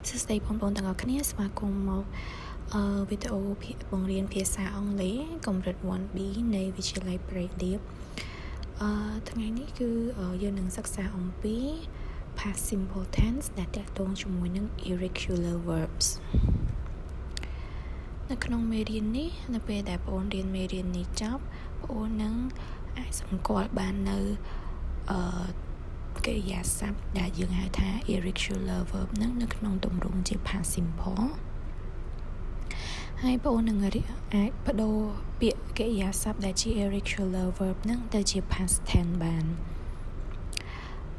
សួស្តីបងប្អូនទាំងអស់គ្នាស្វាគមន៍មកវីដេអូបង្រៀនភាសាអង់គ្លេសកម្រិត 1B នៃវិទ្យាល័យព្រៃឌៀបថ្ងៃនេះគឺយើងនឹងសិក្សាអំពី past simple tense ដែលទាក់ទងជាមួយនឹង irregular verbs នៅក្នុងមេរៀននេះនៅពេលដែលបងប្អូនរៀនមេរៀននេះចប់បងប្អូននឹងអាចសម្គាល់បាននៅកិរិយាសព្ទដែលយើងហៅថា irregular verb នឹងនៅក្នុងទម្រង់ជា past simple ហើយបងប្អូននឹងអាចបដូរពាក្យកិរិយាសព្ទដែលជា irregular verb នឹងទៅជា past tense បាន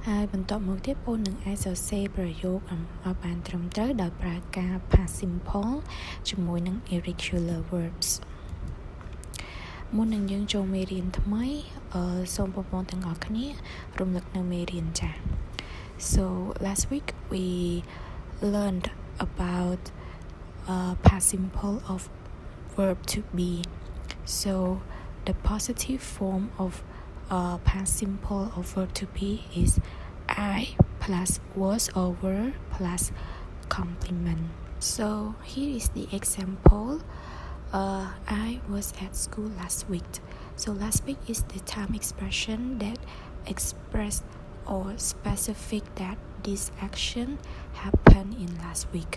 ហើយបន្ទាប់មកទៀតបងប្អូននឹងអាចសរសេរប្រយោគឲ្យបានត្រឹមត្រូវដោយប្រើការ past simple ជាមួយនឹង irregular verbs មុននឹងយើងចូលមេរៀនថ្មីសូមបងប្អូនទាំងអស់គ្នារំលឹកនៅមេរៀនចាស់ So last week we learned about past simple of verb to be. So the positive form of past simple of verb to be is I plus was over plus complement. So here is the example. I was at school last week. So last week is the time expression that express or specific that this action happened in last week.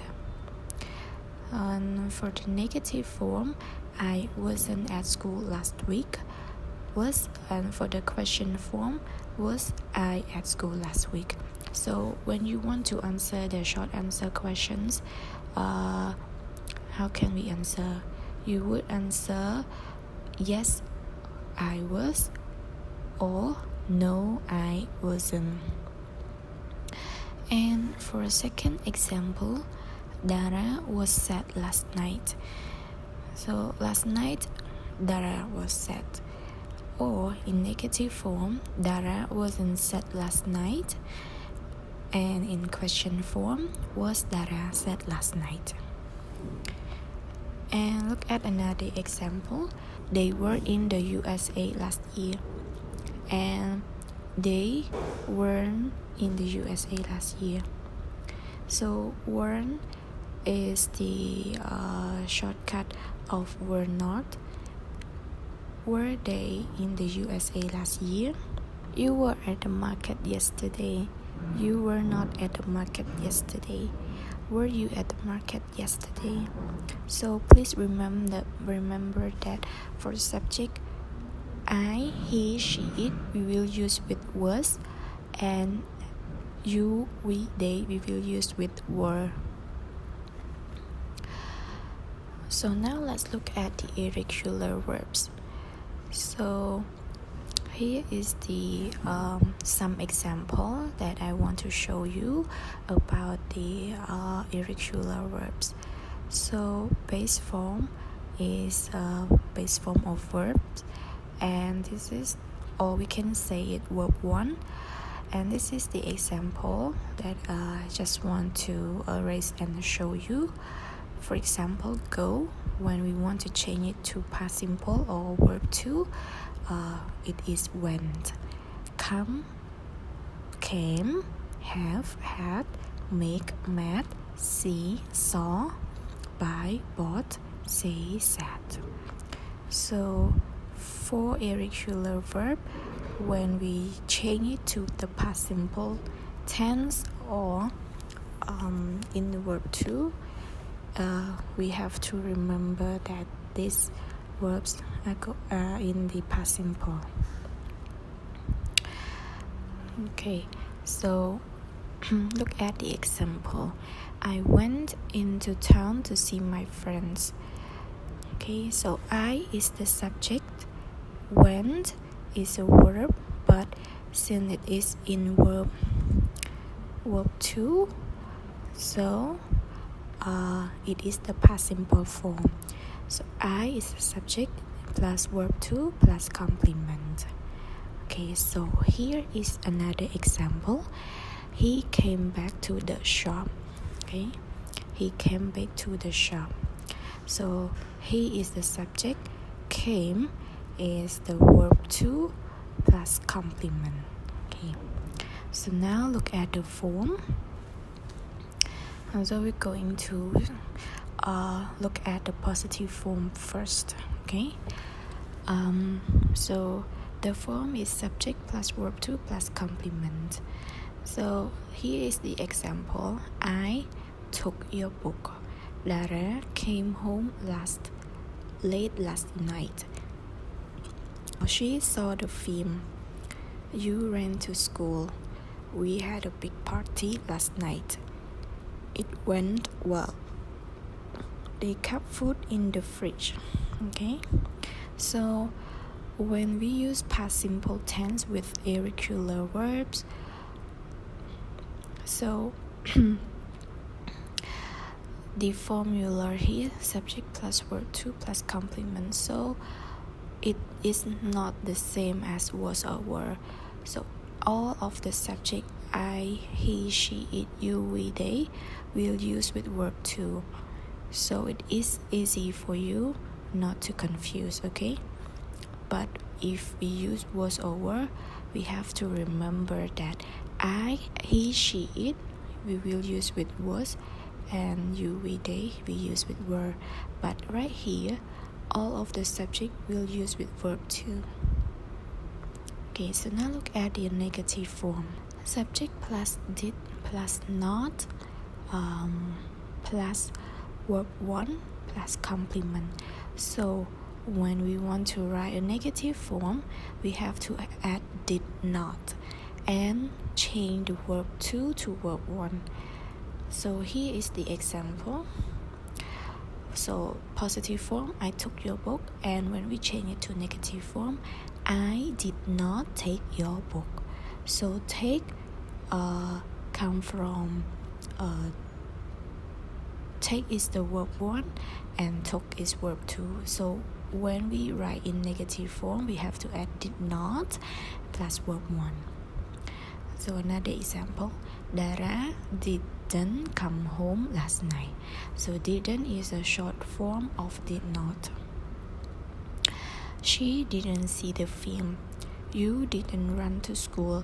And for the negative form, I wasn't at school last week. Was, and for the question form, was I at school last week? So when you want to answer the short answer questions, how can we answer? You would answer yes, I was, or no, I wasn't. And for a second example, Dara was sad last night. So last night, Dara was sad. Or in negative form, Dara wasn't sad last night. And in question form, was Dara sad last night? And look at another example. They were in the USA last year. And they weren't in the USA last year. So weren't is the shortcut of were not. Were they in the USA last year? You were at the market yesterday. You were not at the market yesterday. Were you at the market yesterday? So please remember that for the subject I, he, she, it, we will use with was, and you, we, they, we will use with were. So now let's look at the irregular verbs. So here is the some example that I want to show you about the irregular verbs. So base form is base form of verbs, and this is, or we can say it verb 1, and this is the example that I just want to erase and show you. For example, go, when we want to change it to past simple or verb 2, it is went. Come, came, have, had, make, met, see, saw, buy, bought, say, said. So for irregular verb, when we change it to the past simple tense or in the verb 2, we have to remember that these verbs are in the past simple. Okay, so look at the example. I went into town to see my friends. Okay, so I is the subject, went is a verb, but since it is in verb 2, so it is the past simple form. So I is the subject plus verb 2 plus complement. Okay, so here is another example. He came back to the shop. Okay, he came back to the shop. So he is the subject, came is the verb 2 plus complement. Okay, so now look at the form. So we're going to look at the positive form first. Okay. So the form is subject plus verb 2 plus complement. So here is the example. I took your book. Lara came home late last night. She saw the film. You ran to school. We had a big party last night. It went well. They kept food in the fridge. Okay. So when we use past simple tense with irregular verbs, so the formula here, subject plus verb 2 plus complement. So it is not the same as was or were. So all of the subject I, he, she, it, you, we, they will use with verb 2. So it is easy for you not to confuse, okay? But if we use was or were, we have to remember that I, he, she, it, we will use with was, and you, we, they, we use with were. But right here, all of the subject will use with verb 2. Okay, so now look at the negative form. Subject plus did plus not plus verb 1 plus complement. So when we want to write a negative form, we have to add did not and change the verb 2 to verb 1. So here is the example. So positive form, I took your book, and when we change it to negative form, I did not take your book. So take come from take is the verb 1 and took is verb 2. So when we write in negative form, we have to add did not plus verb 1. So another example, Dara didn't come home last night. So didn't is a short form of did not. She didn't see the film. You didn't run to school.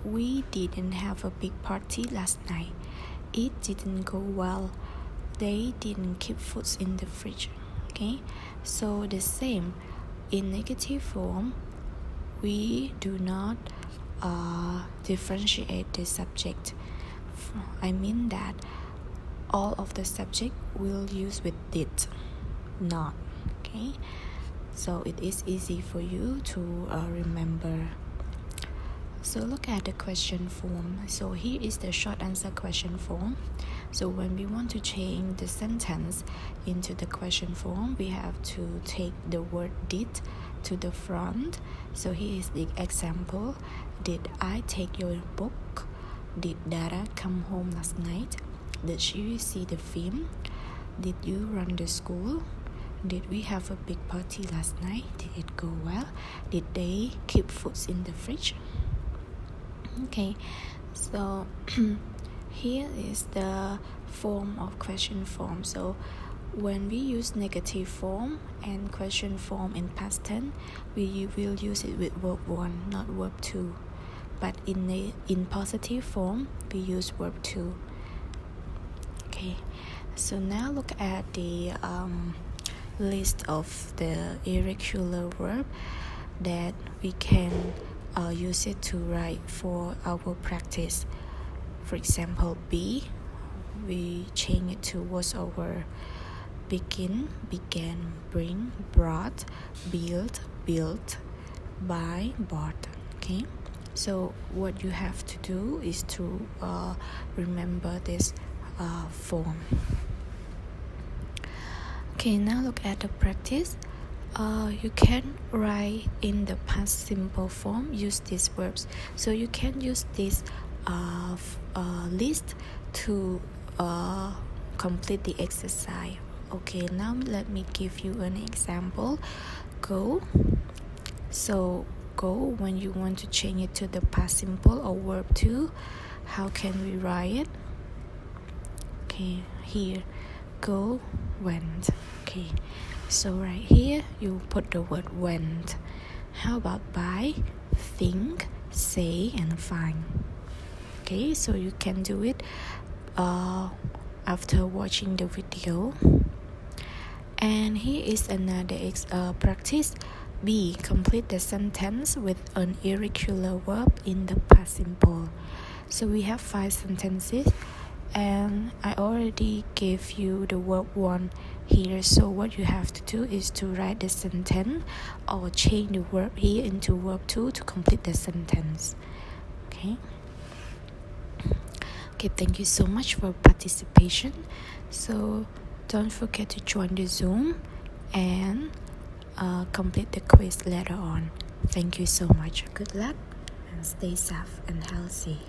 We didn't have a big party last night. It didn't go well. They didn't keep foods in the fridge. Okay, so the same in negative form, we do not differentiate the subject. I mean that all of the subject will use with did not. Okay, so it is easy for you to remember. So look at the question form. So here is the short answer question form. So when we want to change the sentence into the question form, we have to take the word did to the front. So here is the example. Did I take your book? Did Dara come home last night? Did she see the film? Did you run the school? Did we have a big party last night? Did it go well? Did they keep foods in the fridge? Okay, so here is the form of question form. So when we use negative form and question form in past tense, we will use it with verb 1, not verb 2. But in positive form, we use verb 2. Okay, so now look at the list of the irregular verb that we can use it to write for our practice. For example, be, we change it to was or were. Begin, began, bring, brought, build, built, buy, bought. Okay, so what you have to do is to remember this form. Okay, now look at the practice. You can write in the past simple form, use these verbs. So you can use this list to complete the exercise. Okay, now let me give you an example. Go. So go, when you want to change it to the past simple or verb 2, how can we write it? Okay, here, go, went. Okay, so right here you put the word went. How about buy, think, say, and find? Okay, so you can do it after watching the video. And here is another practice. B. Complete the sentence with an irregular verb in the past simple. So we have 5 sentences, and I already gave you the verb 1 here. So what you have to do is to write the sentence or change the verb here into verb 2 to complete the sentence. Okay, thank you so much for participation. So don't forget to join the Zoom and complete the quiz later on. Thank you so much. Good luck and stay safe and healthy.